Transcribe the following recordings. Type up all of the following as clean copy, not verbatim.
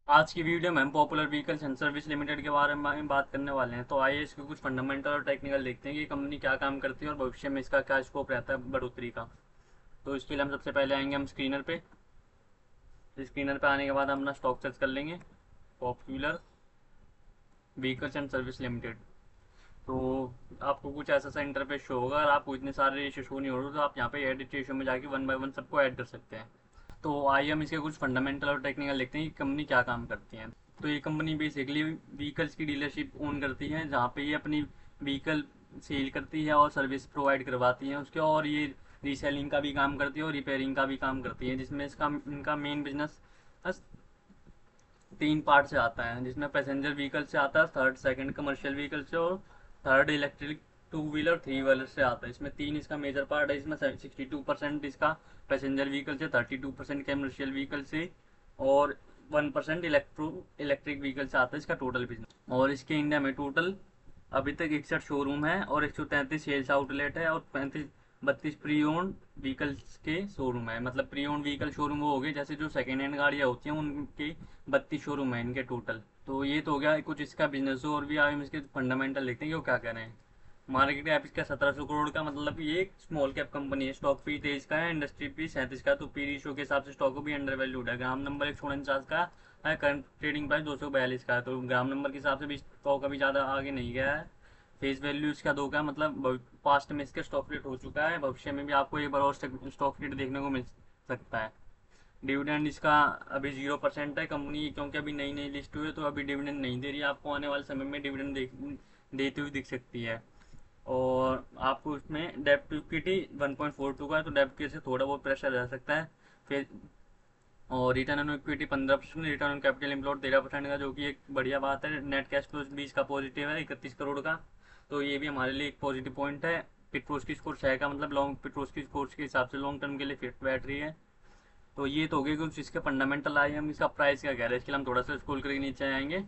आज की वीडियो में हम popular vehicles and service limited के बारे में बात करने वाले हैं। तो आइए इसके कुछ फंडामेंटल और टेक्निकल देखते हैं कि कंपनी क्या काम करती है और भविष्य में इसका क्या स्कोप रहता है बढ़ोतरी का। तो इसके लिए हम सबसे पहले आएंगे हम स्क्रीनर पे। स्क्रीनर पे आने के बाद हम अपना स्टॉक सर्च कर लेंगे, popular vehicles and service limited. तो आपको कुछ ऐसा सा इंटरफेस शो होगा। अगर आपको इतने सारे रेशियो शो नहीं हो रहे तो आप यहाँ पे एडिट रेशियो में जाके वन बाय वन सबको ऐड कर सकते हैं। तो आइए हम इसके कुछ फंडामेंटल और टेक्निकल देखते हैं कि कंपनी क्या काम करती है। तो ये कंपनी बेसिकली व्हीकल्स की डीलरशिप ओन करती है, जहाँ पे ये अपनी व्हीकल सेल करती है और सर्विस प्रोवाइड करवाती है उसके, और ये रीसेलिंग का भी काम करती है और रिपेयरिंग का भी काम करती है, जिसमें इसका इनका मेन बिजनेस तीन पार्ट से आता है, जिसमें पैसेंजर व्हीकल से आता है, थर्ड सेकंड कमर्शियल व्हीकल से, और third electric two wheeler three wheeler से आता है। इसमें तीन इसका मेजर पार्ट है। इसमें 62% इसका पैसेंजर व्हीकल से, 32% कमर्शियल व्हीकल से, और 1% इलेक्ट्रिक व्हीकल से आता है इसका टोटल बिजनेस। और इसके इंडिया में टोटल अभी तक 61 शोरूम है और 133 सेल्स आउटलेट है, और 32 प्री ओन्ड व्हीकल्स के शोरूम है। मतलब प्री ओन्ड व्हीकल शोरूम वो हो गए जैसे जो सेकेंड हैंड गाड़ियाँ होती हैं, उनके 32 शोरूम है इनके टोटल। तो ये तो हो गया कुछ इसका बिजनेस। और भी आगे हम इसके फंडामेंटल देखते हैं कि वो क्या कह रहे हैं। मार्केट कैप इसका 1700 करोड़ का, मतलब ये एक स्मॉल कैप कंपनी है। स्टॉक पी 23 का है, इंडस्ट्री पी 37 का है। तो पी रेशियो के हिसाब से स्टॉक भी अंडर वैल्यूड है। ग्राम नंबर 149 का है, करंट ट्रेडिंग प्राइस 242 का है। तो ग्राम नंबर के हिसाब से भी स्टॉक अभी ज़्यादा आगे नहीं गया है। फेस वैल्यू इसका 2 का, मतलब पास्ट में इसका स्टॉक रेट हो चुका है, भविष्य में भी आपको एक बार और स्टॉक रेट देखने को मिल सकता है। डिविडेंड इसका अभी 0% है कंपनी, क्योंकि अभी नई नई लिस्ट हुई है तो अभी डिविडेंड नहीं दे रही है। आपको आने वाले समय में डिविडेंड देती हुई दिख सकती है। और आपको उसमें डेब्ट टू इक्विटी 1.42 का है, तो डेब्ट के से थोड़ा बहुत प्रेशर रह सकता है। फिर और return on equity 15%, return on capital employed 13% का, जो कि एक बढ़िया बात है। नेट कैश फ्लो 20 का पॉजिटिव है, 31 करोड़ का। तो ये भी हमारे लिए एक पॉजिटिव पॉइंट है। पिट्रोस की स्कोर 6 का, मतलब लॉन्ग पिट्रोस की स्कोर के हिसाब से लॉन्ग टर्म के लिए फिट बैठ रही है। तो ये तो हो गया कुछ इसके फंडामेंटल आए। हम इसका प्राइस क्या कह रहे हैं, इसके लिए हम थोड़ा सा स्क्रॉल करके नीचे आएंगे।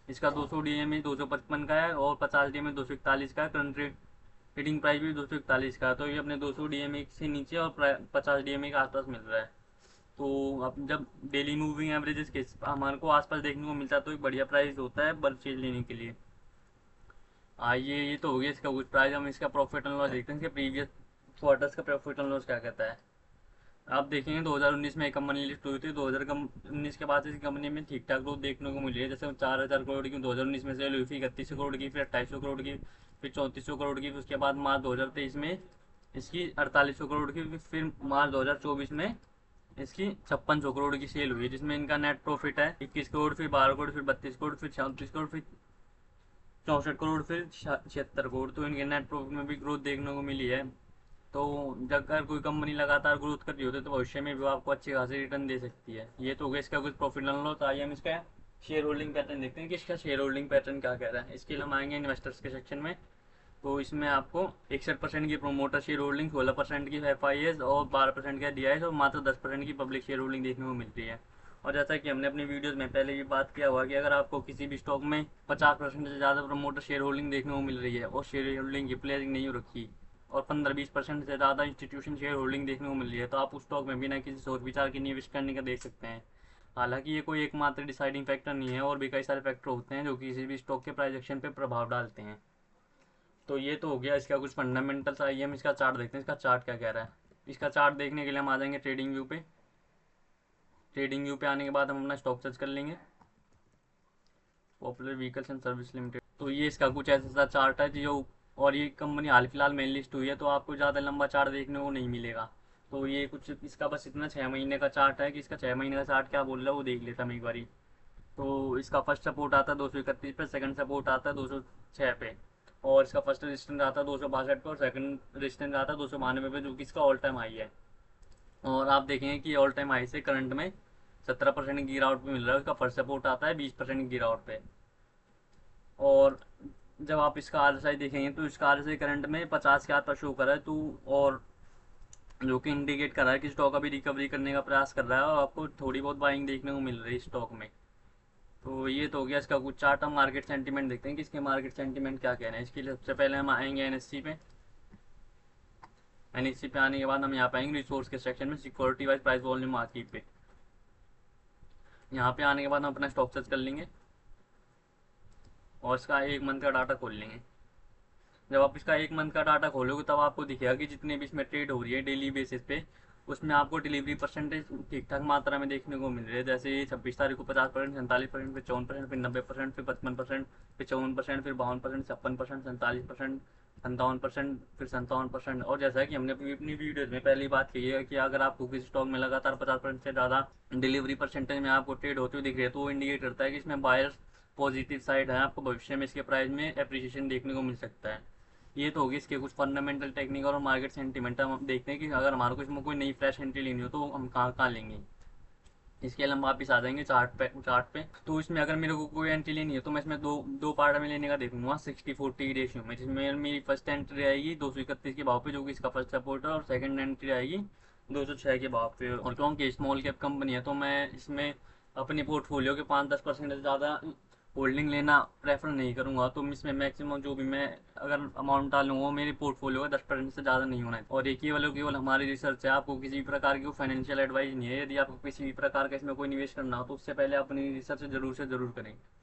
इसका 200 डीएमए 255 का है और 50 डीएमए 241 का है। करंट रेटिंग प्राइस भी 241 का है। तो ये अपने 200 डीएमए से नीचे और 50 डीएमए के आसपास मिल रहा है। तो अब जब डेली मूविंग एवरेजेस के हमारे को आसपास देखने को मिलता है तो एक बढ़िया प्राइस होता है परचेज लेने के लिए। आइए, ये तो हो गया इसका कुछ प्राइस। हम इसका प्रॉफिट एंड लॉस देखते हैं, इसके प्रीवियस क्वार्टर्स का प्रॉफिट एंड लॉस क्या कहता है। आप देखेंगे 2019 में एक कंपनी लिस्ट हुई थी। 2019 के बाद इस कंपनी में ठीक ठाक ग्रोथ देखने को मिली है। जैसे 4000 करोड़ की 2019 में सेल हुई थी, 3100 करोड़ की, फिर 2800 करोड़ की, फिर 3400 करोड़ की। उसके बाद मार्च 2023 में इसकी 4800 करोड़ की, फिर मार्च 2024 में इसकी 5600 करोड़ की सेल हुई है, जिसमें इनका नेट प्रॉफिट है 21 करोड़, फिर 12 करोड़, फिर 32 करोड़, फिर 34 करोड़, फिर 64 करोड़, फिर 76 करोड़। तो इनके नेट प्रॉफिट में भी ग्रोथ देखने को मिली है। तो जब अगर कोई कंपनी लगातार ग्रोथ कर रही होती है तो भविष्य में भी आपको अच्छी खासी रिटर्न दे सकती है। ये तो हो गया इसका कुछ प्रॉफिट एंड लॉस। आइए हम इसका शेयर होल्डिंग पैटर्न देखते हैं कि इसका शेयर होल्डिंग पैटर्न क्या कह रहा है। इसके लिए हम आएंगे इन्वेस्टर्स के सेक्शन में। तो इसमें आपको 61% की प्रोमोटर शेयर होल्डिंग, 16% की एफ और 12% का डी और मात्र 10% की पब्लिक शेयर होल्डिंग देखने को मिलती है। और जैसा कि हमने अपनी वीडियोस में पहले भी बात किया हुआ कि अगर आपको किसी भी स्टॉक में 50% से ज़्यादा प्रमोटर शेयर होल्डिंग देखने को मिल रही है और शेयर होल्डिंग की प्लेजिंग नहीं हो रखी, और 15-20% से ज़्यादा इंस्टीट्यूशन शेयर होल्डिंग देखने को मिल रही है, तो आप उस स्टॉक में बिना किसी सोच विचार के निवेश करने का देख सकते हैं। हालांकि ये कोई एकमात्र डिसाइडिंग फैक्टर नहीं है, और भी कई सारे फैक्टर होते हैं जो किसी भी स्टॉक के प्राइस एक्शन पर प्रभाव डालते हैं। तो ये तो हो गया इसका कुछ फंडामेंटल्स। आइए हम इसका चार्ट देखते हैं, इसका चार्ट क्या कह रहा है। इसका चार्ट देखने के लिए हम आ जाएंगे ट्रेडिंग व्यू पे। ट्रेडिंग व्यू पे आने के बाद हम अपना स्टॉक सर्च कर लेंगे, popular vehicles and service limited. तो ये इसका कुछ ऐसा सा चार्ट है जो, और ये कंपनी हाल फिलहाल मेन लिस्ट हुई है, तो आपको ज़्यादा लंबा चार्ट देखने को नहीं मिलेगा। तो ये कुछ इसका बस इतना 6 महीने का चार्ट है कि इसका 6 महीने का चार्ट क्या बोल रहा है वो देख लेता हम एक बारी। तो इसका फर्स्ट सपोर्ट आता है 231 पे, सेकंड सपोर्ट आता है 206 पे, और इसका फर्स्ट रेजिस्टेंस आता है 262 पे, और सेकंड रेजिस्टेंस आता है 292 पे, जो कि इसका ऑल टाइम हाई है। और आप देखेंगे कि ऑल टाइम हाई से करंट में 17% की गिरावट पे मिल रहा है। उसका फर्स्ट सपोर्ट आता है 20% की गिरावट पे। और जब आप इसका आरएसआई देखेंगे तो इसका आरएसआई करंट में 50 के आसपास शो कर रहा है। तो और जो कि इंडिकेट कर रहा है कि स्टॉक अभी रिकवरी करने का प्रयास कर रहा है, और आपको थोड़ी बहुत बाइंग देखने को मिल रही है स्टॉक में। तो ये तो हो गया इसका कुछ चार्ट। हम मार्केट सेंटीमेंट देखते हैं कि इसके मार्केट सेंटीमेंट क्या कह रहे हैं। इसके लिए सबसे पहले हम आएंगे एनएससी पे। एनएससी पे आने के बाद हम यहाँ पे आएंगे रिसोर्स के सेक्शन में, security wise price volume market पे। यहाँ पे आने के बाद हम अपना स्टॉक सर्च कर लेंगे और इसका 1 मंथ का डाटा खोल लेंगे। जब आप इसका 1 मंथ का डाटा खोलोगे तब आपको दिखेगा कि जितने भी इसमें ट्रेड हो रही है डेली बेसिस पे, उसमें आपको डिलीवरी परसेंटेज ठीक ठाक मात्रा में देखने को मिल रही है। जैसे 26 तारीख को 50%, 47%, फिर 54%, फिर 90%, फिर 55%, फिर 54%, फिर 52%, 56%, 47%, 57%, फिर 57%। और जैसा कि हमने अपनी वीडियोज में पहले ही बात की है कि अगर आपको किसी स्टॉक में लगातार 50% से ज़्यादा डिलीवरी परसेंटेज में आपको ट्रेड होते हुए दिख रही है, तो वो इंडिकेट करता है कि इसमें बायर्स पॉजिटिव साइड है, आपको भविष्य में इसके प्राइस में एप्रिसिएशन देखने को मिल सकता है। ये तो होगी इसके कुछ फंडामेंटल, टेक्निकल और मार्केट सेंटीमेंट। हम देखते हैं कि अगर हमारे को इसमें कोई नई फ्रेश एंट्री लेनी हो तो हम कहाँ कहाँ लेंगे। इसके लिए हम वापस आ जाएंगे चार्ट पे। तो इसमें अगर मेरे को कोई एंट्री लेनी है तो मैं इसमें दो दो पार्ट में लेने का देखूंगा 60-40 रेशियो में, जिसमें मेरी फर्स्ट एंट्री आएगी 231 के भाव पे, जो कि इसका फर्स्ट सपोर्ट है, और सेकंड एंट्री आएगी 206 के भाव पे। और क्योंकि स्मॉल कैप कंपनी है तो मैं इसमें अपनी पोर्टफोलियो के 5-10% से ज़्यादा होल्डिंग लेना प्रेफर नहीं करूंगा। तो इसमें मैक्सिमम जो भी मैं अगर अमाउंट डालूंगा वो मेरी पोर्टफोलियो का 10% से ज़्यादा नहीं होना है। और एक ही वाला केवल हमारी रिसर्च है, आपको किसी भी प्रकार की फाइनेंशियल एडवाइस नहीं है। यदि आपको किसी भी प्रकार का इसमें कोई निवेश करना हो तो उससे पहले अपनी रिसर्च जरूर से जरूर करें।